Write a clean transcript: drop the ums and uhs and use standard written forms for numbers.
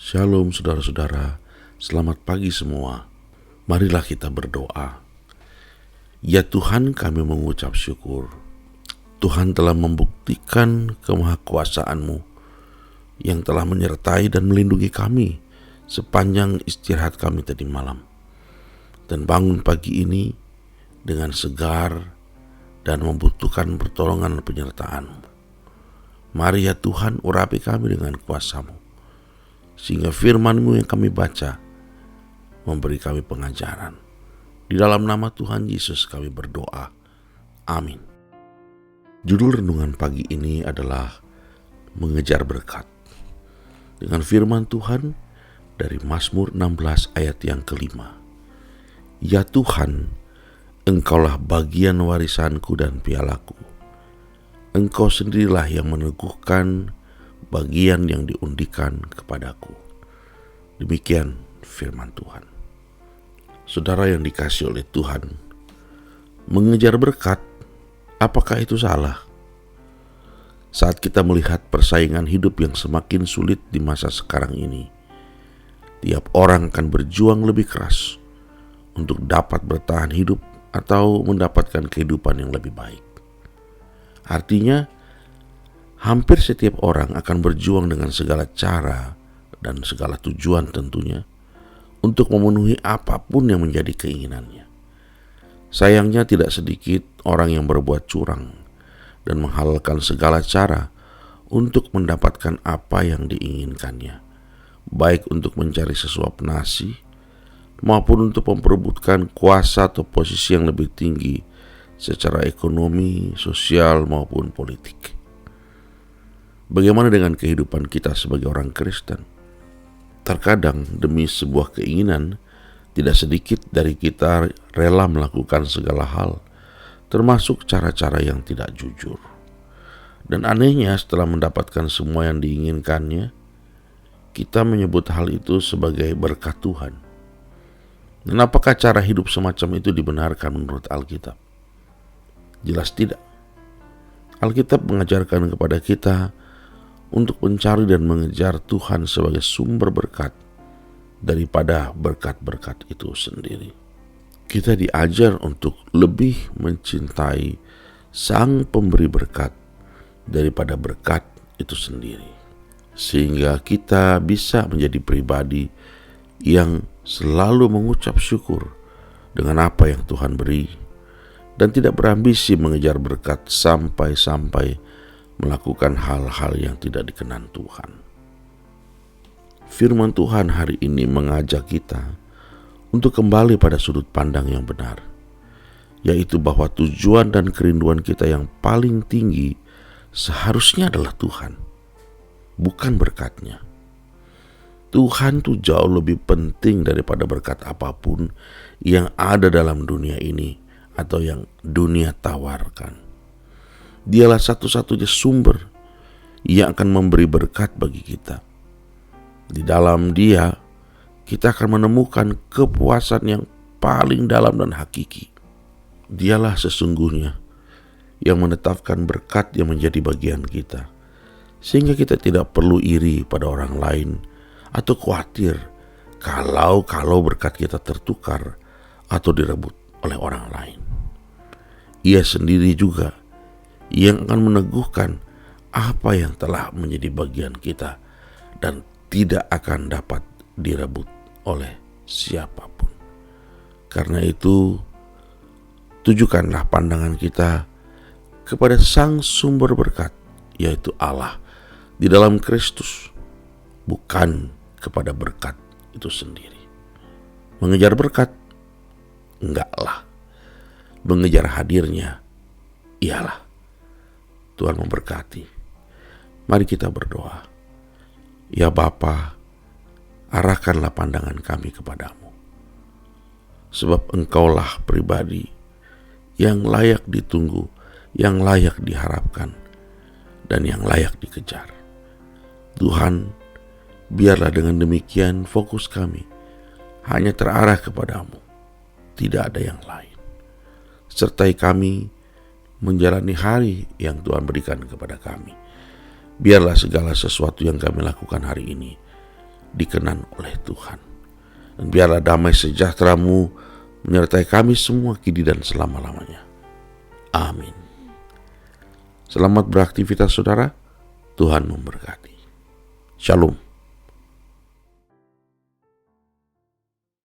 Shalom saudara-saudara, selamat pagi semua. Marilah kita berdoa. Ya Tuhan, kami mengucap syukur. Tuhan telah membuktikan kemahakuasaan-Mu yang telah menyertai dan melindungi kami sepanjang istirahat kami tadi malam. Dan bangun pagi ini dengan segar dan membutuhkan pertolongan dan penyertaan-Mu. Mari ya Tuhan, urapi kami dengan kuasa-Mu, sehingga firman-Mu yang kami baca memberi kami pengajaran. Di dalam nama Tuhan Yesus kami berdoa. Amin. Judul renungan pagi ini adalah mengejar berkat. Dengan firman Tuhan dari Mazmur 16 ayat yang kelima. Ya Tuhan, Engkaulah bagian warisanku dan pialaku. Engkau sendirilah yang meneguhkan bagian yang diundikan kepadaku. Demikian firman Tuhan. Saudara yang dikasihi oleh Tuhan, mengejar berkat, apakah itu salah? Saat kita melihat persaingan hidup yang semakin sulit di masa sekarang ini, tiap orang akan berjuang lebih keras untuk dapat bertahan hidup atau mendapatkan kehidupan yang lebih baik. Artinya, hampir setiap orang akan berjuang dengan segala cara dan segala tujuan tentunya untuk memenuhi apapun yang menjadi keinginannya. Sayangnya tidak sedikit orang yang berbuat curang dan menghalalkan segala cara untuk mendapatkan apa yang diinginkannya, baik untuk mencari sesuap nasi maupun untuk memperebutkan kuasa atau posisi yang lebih tinggi secara ekonomi, sosial maupun politik. Bagaimana dengan kehidupan kita sebagai orang Kristen? Terkadang demi sebuah keinginan, tidak sedikit dari kita rela melakukan segala hal, termasuk cara-cara yang tidak jujur. Dan anehnya, setelah mendapatkan semua yang diinginkannya, kita menyebut hal itu sebagai berkat Tuhan. Dan apakah cara hidup semacam itu dibenarkan menurut Alkitab? Jelas tidak. Alkitab mengajarkan kepada kita untuk mencari dan mengejar Tuhan sebagai sumber berkat daripada berkat-berkat itu sendiri. Kita diajar untuk lebih mencintai Sang Pemberi berkat daripada berkat itu sendiri, sehingga kita bisa menjadi pribadi yang selalu mengucap syukur dengan apa yang Tuhan beri dan tidak berambisi mengejar berkat sampai-sampai melakukan hal-hal yang tidak dikenan Tuhan. Firman Tuhan hari ini mengajak kita untuk kembali pada sudut pandang yang benar, yaitu bahwa tujuan dan kerinduan kita yang paling tinggi seharusnya adalah Tuhan, bukan berkatnya. Tuhan tuh jauh lebih penting daripada berkat apapun yang ada dalam dunia ini atau yang dunia tawarkan. Dialah satu-satunya sumber yang akan memberi berkat bagi kita. Di dalam Dia, kita akan menemukan kepuasan yang paling dalam dan hakiki. Dialah sesungguhnya yang menetapkan berkat yang menjadi bagian kita, sehingga kita tidak perlu iri pada orang lain atau khawatir kalau berkat kita tertukar atau direbut oleh orang lain. Ia sendiri juga yang akan meneguhkan apa yang telah menjadi bagian kita dan tidak akan dapat direbut oleh siapapun. Karena itu, tujukanlah pandangan kita kepada Sang Sumber berkat, yaitu Allah di dalam Kristus, bukan kepada berkat itu sendiri. Mengejar berkat? Enggaklah. Mengejar hadirnya? Iyalah. Tuhan memberkati. Mari kita berdoa. Ya Bapa, arahkanlah pandangan kami kepadamu. Sebab Engkaulah pribadi yang layak ditunggu, yang layak diharapkan, dan yang layak dikejar. Tuhan, biarlah dengan demikian fokus kami hanya terarah kepadamu, tidak ada yang lain. Sertai kami menjalani hari yang Tuhan berikan kepada kami. Biarlah segala sesuatu yang kami lakukan hari ini dikenan oleh Tuhan. Dan biarlah damai sejahtera-Mu menyertai kami semua kini dan selama-lamanya. Amin. Selamat beraktivitas saudara, Tuhan memberkati. Shalom.